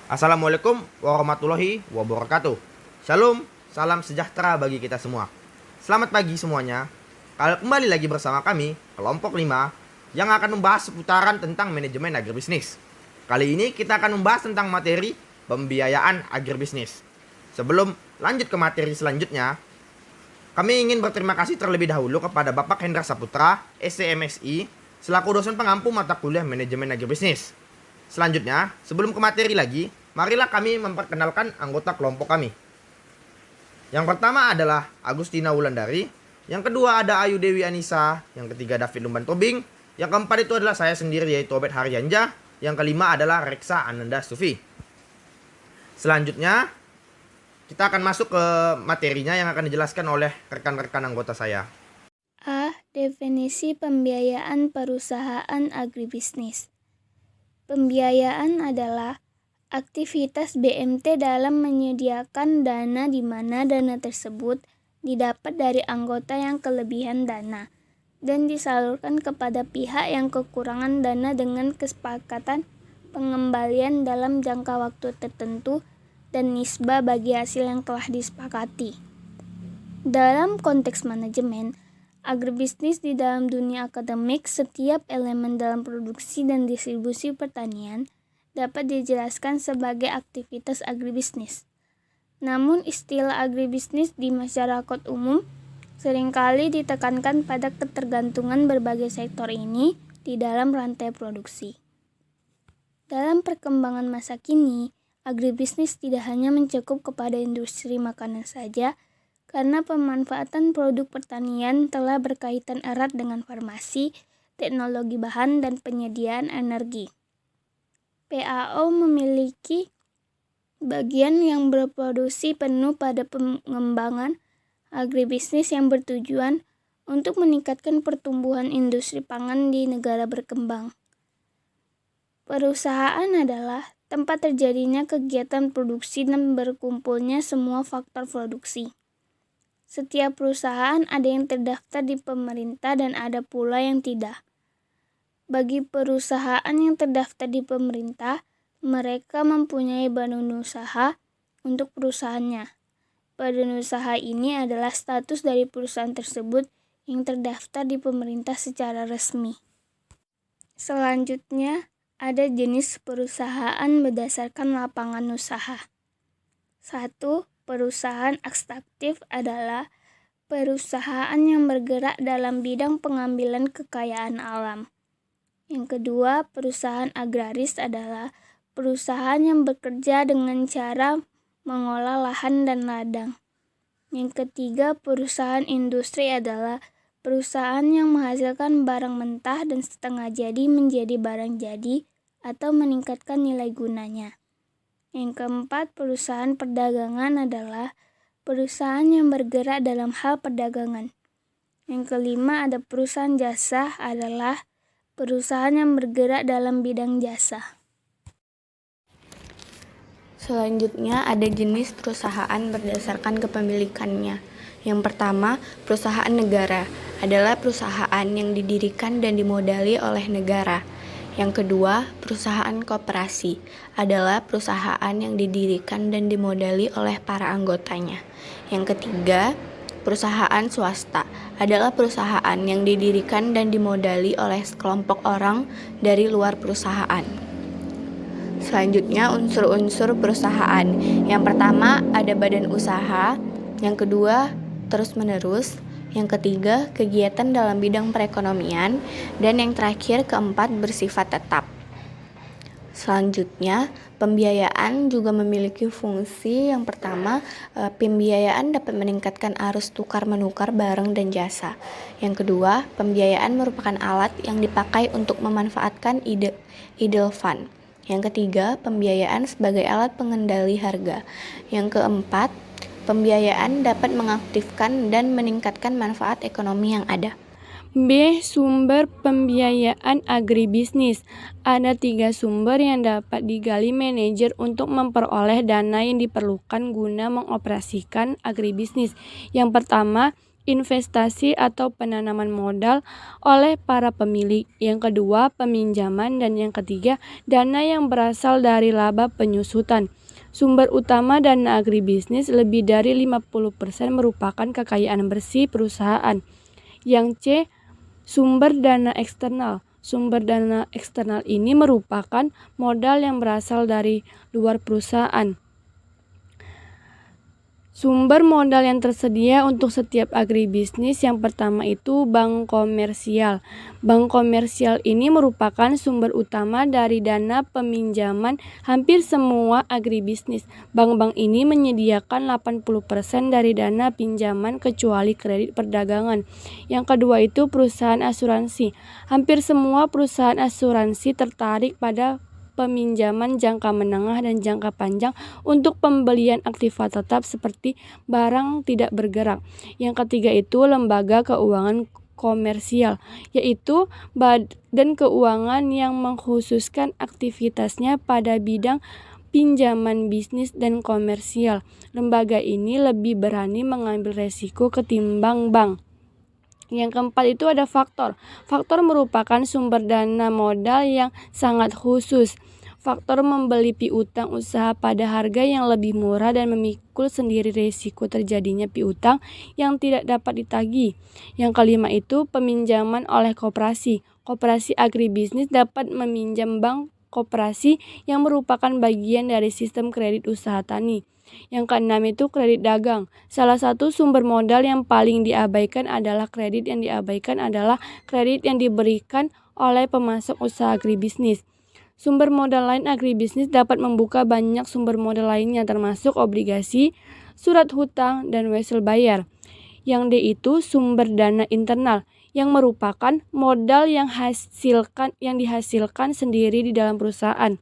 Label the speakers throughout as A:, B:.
A: Assalamualaikum warahmatullahi wabarakatuh. Shalom, salam sejahtera bagi kita semua. Selamat pagi semuanya. Kembali lagi bersama kami, kelompok 5, yang akan membahas seputaran tentang manajemen agribisnis. Kali ini kita akan membahas tentang materi pembiayaan agribisnis. Sebelum lanjut ke materi selanjutnya, kami ingin berterima kasih terlebih dahulu kepada Bapak Hendra Saputra, SCMSI, selaku dosen pengampu mata kuliah manajemen agribisnis. Selanjutnya, sebelum ke materi lagi, marilah kami memperkenalkan anggota kelompok kami. Yang pertama adalah Agustina Wulandari, yang kedua ada Ayu Dewi Anissa, yang ketiga David Lumban Tobing, yang keempat itu adalah saya sendiri yaitu Obed Haryanja, yang kelima adalah Reksa Ananda Sufi. Selanjutnya, kita akan masuk ke materinya yang akan dijelaskan oleh rekan-rekan anggota saya.
B: A. Definisi pembiayaan perusahaan agribisnis. Pembiayaan adalah aktivitas BMT dalam menyediakan dana di mana dana tersebut didapat dari anggota yang kelebihan dana dan disalurkan kepada pihak yang kekurangan dana dengan kesepakatan pengembalian dalam jangka waktu tertentu dan nisbah bagi hasil yang telah disepakati. Dalam konteks manajemen agribisnis di dalam dunia akademik, setiap elemen dalam produksi dan distribusi pertanian dapat dijelaskan sebagai aktivitas agribisnis. Namun istilah agribisnis di masyarakat umum seringkali ditekankan pada ketergantungan berbagai sektor ini di dalam rantai produksi. Dalam perkembangan masa kini, agribisnis tidak hanya mencakup kepada industri makanan saja, karena pemanfaatan produk pertanian telah berkaitan erat dengan farmasi, teknologi bahan, dan penyediaan energi. PAO memiliki bagian yang berproduksi penuh pada pengembangan agribisnis yang bertujuan untuk meningkatkan pertumbuhan industri pangan di negara berkembang. Perusahaan adalah tempat terjadinya kegiatan produksi dan berkumpulnya semua faktor produksi. Setiap perusahaan ada yang terdaftar di pemerintah dan ada pula yang tidak. Bagi perusahaan yang terdaftar di pemerintah, mereka mempunyai badan usaha untuk perusahaannya. Badan usaha ini adalah status dari perusahaan tersebut yang terdaftar di pemerintah secara resmi. Selanjutnya, ada jenis perusahaan berdasarkan lapangan usaha. 1. Perusahaan ekstraktif adalah perusahaan yang bergerak dalam bidang pengambilan kekayaan alam. Yang kedua, perusahaan agraris adalah perusahaan yang bekerja dengan cara mengolah lahan dan ladang. Yang ketiga, perusahaan industri adalah perusahaan yang menghasilkan barang mentah dan setengah jadi menjadi barang jadi atau meningkatkan nilai gunanya. Yang keempat, perusahaan perdagangan adalah perusahaan yang bergerak dalam hal perdagangan. Yang kelima, ada perusahaan jasa adalah perusahaan yang bergerak dalam bidang jasa.
C: Selanjutnya ada jenis perusahaan berdasarkan kepemilikannya. Yang pertama, perusahaan negara adalah perusahaan yang didirikan dan dimodali oleh negara. Yang kedua, perusahaan koperasi adalah perusahaan yang didirikan dan dimodali oleh para anggotanya. Yang ketiga, perusahaan swasta adalah perusahaan yang didirikan dan dimodali oleh sekelompok orang dari luar perusahaan. Selanjutnya, unsur-unsur perusahaan. Yang pertama, ada badan usaha. Yang kedua, terus-menerus. Yang ketiga, kegiatan dalam bidang perekonomian. Dan yang terakhir, keempat, bersifat tetap. Selanjutnya, pembiayaan juga memiliki fungsi. Yang pertama, pembiayaan dapat meningkatkan arus tukar-menukar barang dan jasa. Yang kedua, pembiayaan merupakan alat yang dipakai untuk memanfaatkan idle fund. Yang ketiga, pembiayaan sebagai alat pengendali harga. Yang keempat, pembiayaan dapat mengaktifkan dan meningkatkan manfaat ekonomi yang ada.
D: B. Sumber pembiayaan agribisnis. Ada 3 sumber yang dapat digali manajer untuk memperoleh dana yang diperlukan guna mengoperasikan agribisnis. Yang pertama, investasi atau penanaman modal oleh para pemilik. Yang kedua, peminjaman. Dan yang ketiga, dana yang berasal dari laba penyusutan. Sumber utama dana agribisnis lebih dari 50% merupakan kekayaan bersih perusahaan. Yang C, sumber dana eksternal. Sumber dana eksternal ini merupakan modal yang berasal dari luar perusahaan. Sumber modal yang tersedia untuk setiap agribisnis yang pertama itu bank komersial. Bank komersial ini merupakan sumber utama dari dana peminjaman hampir semua agribisnis. Bank-bank ini menyediakan 80% dari dana pinjaman kecuali kredit perdagangan. Yang kedua itu perusahaan asuransi. Hampir semua perusahaan asuransi tertarik pada peminjaman jangka menengah dan jangka panjang untuk pembelian aktiva tetap seperti barang tidak bergerak. Yang ketiga itu lembaga keuangan komersial, yaitu badan keuangan yang mengkhususkan aktivitasnya pada bidang pinjaman bisnis dan komersial. Lembaga ini lebih berani mengambil resiko ketimbang bank. Yang keempat itu ada faktor. Faktor merupakan sumber dana modal yang sangat khusus. Faktor membeli piutang usaha pada harga yang lebih murah dan memikul sendiri risiko terjadinya piutang yang tidak dapat ditagih. Yang kelima itu peminjaman oleh koperasi. Koperasi agribisnis dapat meminjam bank koperasi yang merupakan bagian dari sistem kredit usaha tani. Yang keenam itu kredit dagang. Salah satu sumber modal yang paling diabaikan adalah kredit yang diberikan oleh pemasok usaha agribisnis. Sumber modal lain agribisnis dapat membuka banyak sumber modal lainnya termasuk obligasi, surat hutang, dan wesel bayar. Yang D itu sumber dana internal yang merupakan modal yang dihasilkan sendiri di dalam perusahaan.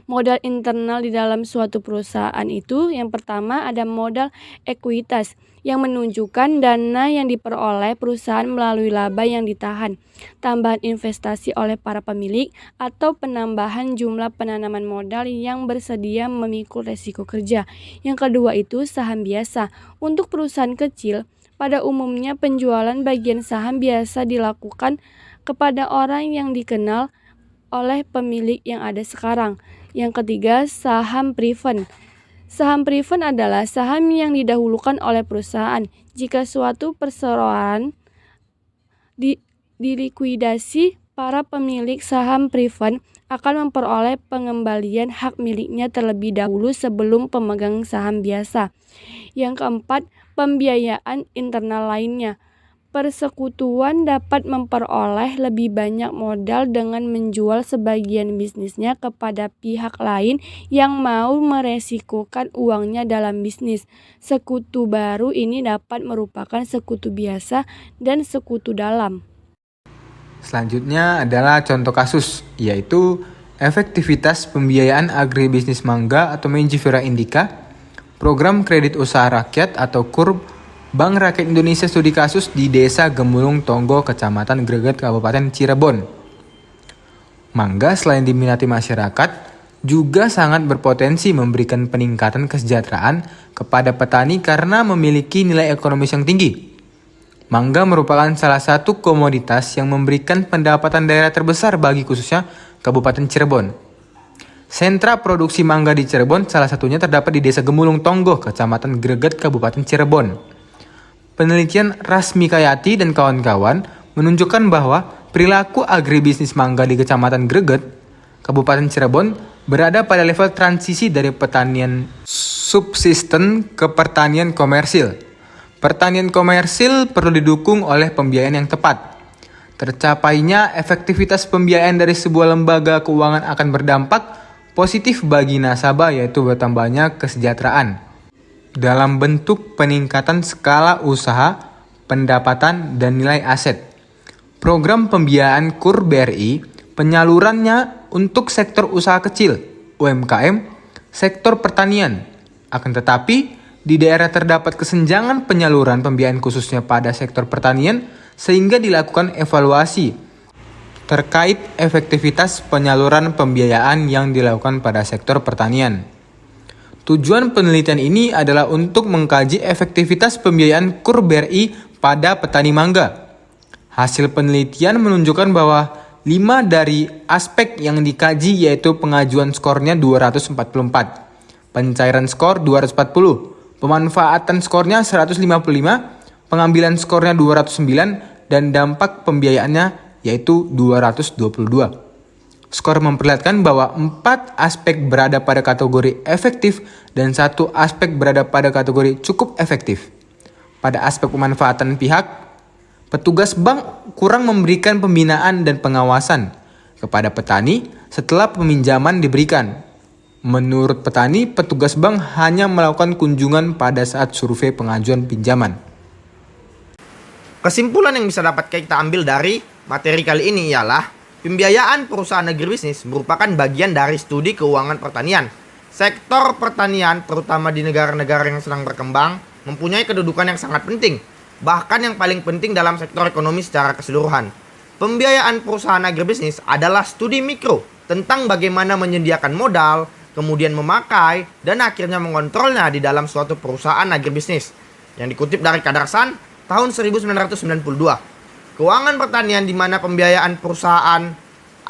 D: Modal internal di dalam suatu perusahaan itu yang pertama ada modal ekuitas yang menunjukkan dana yang diperoleh perusahaan melalui laba yang ditahan, tambahan investasi oleh para pemilik, atau penambahan jumlah penanaman modal yang bersedia memikul resiko kerja. Yang kedua itu saham biasa. Untuk perusahaan kecil, pada umumnya penjualan bagian saham biasa dilakukan kepada orang yang dikenal oleh pemilik yang ada sekarang. Yang ketiga, saham preferred. Saham preferred adalah saham yang didahulukan oleh perusahaan. Jika suatu perseroan dilikuidasi, para pemilik saham preferred akan memperoleh pengembalian hak miliknya terlebih dahulu sebelum pemegang saham biasa. Yang keempat, pembiayaan internal lainnya. Persekutuan dapat memperoleh lebih banyak modal dengan menjual sebagian bisnisnya kepada pihak lain yang mau meresikokan uangnya dalam bisnis. Sekutu baru ini dapat merupakan sekutu biasa dan sekutu dalam.
E: Selanjutnya adalah contoh kasus, yaitu efektivitas pembiayaan agribisnis mangga atau Mangifera Indica, program kredit usaha rakyat atau KURB, Bank Rakyat Indonesia studi kasus di Desa Gemulung Tonggo, Kecamatan Greget, Kabupaten Cirebon. Mangga selain diminati masyarakat, juga sangat berpotensi memberikan peningkatan kesejahteraan kepada petani karena memiliki nilai ekonomis yang tinggi. Mangga merupakan salah satu komoditas yang memberikan pendapatan daerah terbesar bagi khususnya Kabupaten Cirebon. Sentra produksi mangga di Cirebon salah satunya terdapat di Desa Gemulung Tonggo, Kecamatan Greget, Kabupaten Cirebon. Penelitian Rasmi Kayati dan kawan-kawan menunjukkan bahwa perilaku agribisnis mangga di Kecamatan Greget, Kabupaten Cirebon berada pada level transisi dari pertanian subsisten ke pertanian komersil. Pertanian komersil perlu didukung oleh pembiayaan yang tepat. Tercapainya efektivitas pembiayaan dari sebuah lembaga keuangan akan berdampak positif bagi nasabah, yaitu bertambahnya kesejahteraan dalam bentuk peningkatan skala usaha, pendapatan, dan nilai aset. Program pembiayaan KUR BRI penyalurannya untuk sektor usaha kecil, UMKM, sektor pertanian. Akan tetapi, di daerah terdapat kesenjangan penyaluran pembiayaan khususnya pada sektor pertanian sehingga dilakukan evaluasi terkait efektivitas penyaluran pembiayaan yang dilakukan pada sektor pertanian. Tujuan penelitian ini adalah untuk mengkaji efektivitas pembiayaan KUR BRI pada petani mangga. Hasil penelitian menunjukkan bahwa 5 dari aspek yang dikaji yaitu pengajuan skornya 244, pencairan skor 240, pemanfaatan skornya 155, pengambilan skornya 209, dan dampak pembiayaannya yaitu 222. Skor memperlihatkan bahwa 4 aspek berada pada kategori efektif dan 1 aspek berada pada kategori cukup efektif. Pada aspek pemanfaatan pihak, petugas bank kurang memberikan pembinaan dan pengawasan kepada petani setelah peminjaman diberikan. Menurut petani, petugas bank hanya melakukan kunjungan pada saat survei pengajuan pinjaman.
A: Kesimpulan yang bisa dapat kita ambil dari materi kali ini ialah pembiayaan perusahaan agribisnis merupakan bagian dari studi keuangan pertanian. Sektor pertanian, terutama di negara-negara yang sedang berkembang, mempunyai kedudukan yang sangat penting, bahkan yang paling penting dalam sektor ekonomi secara keseluruhan. Pembiayaan perusahaan agribisnis adalah studi mikro tentang bagaimana menyediakan modal, kemudian memakai, dan akhirnya mengontrolnya di dalam suatu perusahaan agribisnis. Yang dikutip dari Kadarsan tahun 1992. Keuangan pertanian di mana pembiayaan perusahaan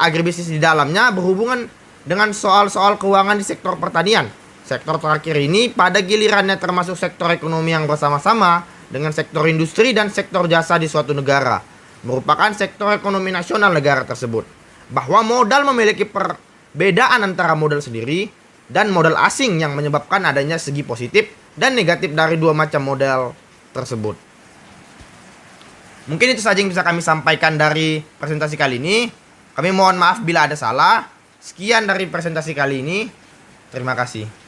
A: agribisnis di dalamnya berhubungan dengan soal-soal keuangan di sektor pertanian. Sektor terakhir ini pada gilirannya termasuk sektor ekonomi yang bersama-sama dengan sektor industri dan sektor jasa di suatu negara, merupakan sektor ekonomi nasional negara tersebut. Bahwa modal memiliki perbedaan antara modal sendiri dan modal asing yang menyebabkan adanya segi positif dan negatif dari dua macam modal tersebut. Mungkin itu saja yang bisa kami sampaikan dari presentasi kali ini. Kami mohon maaf bila ada salah. Sekian dari presentasi kali ini. Terima kasih.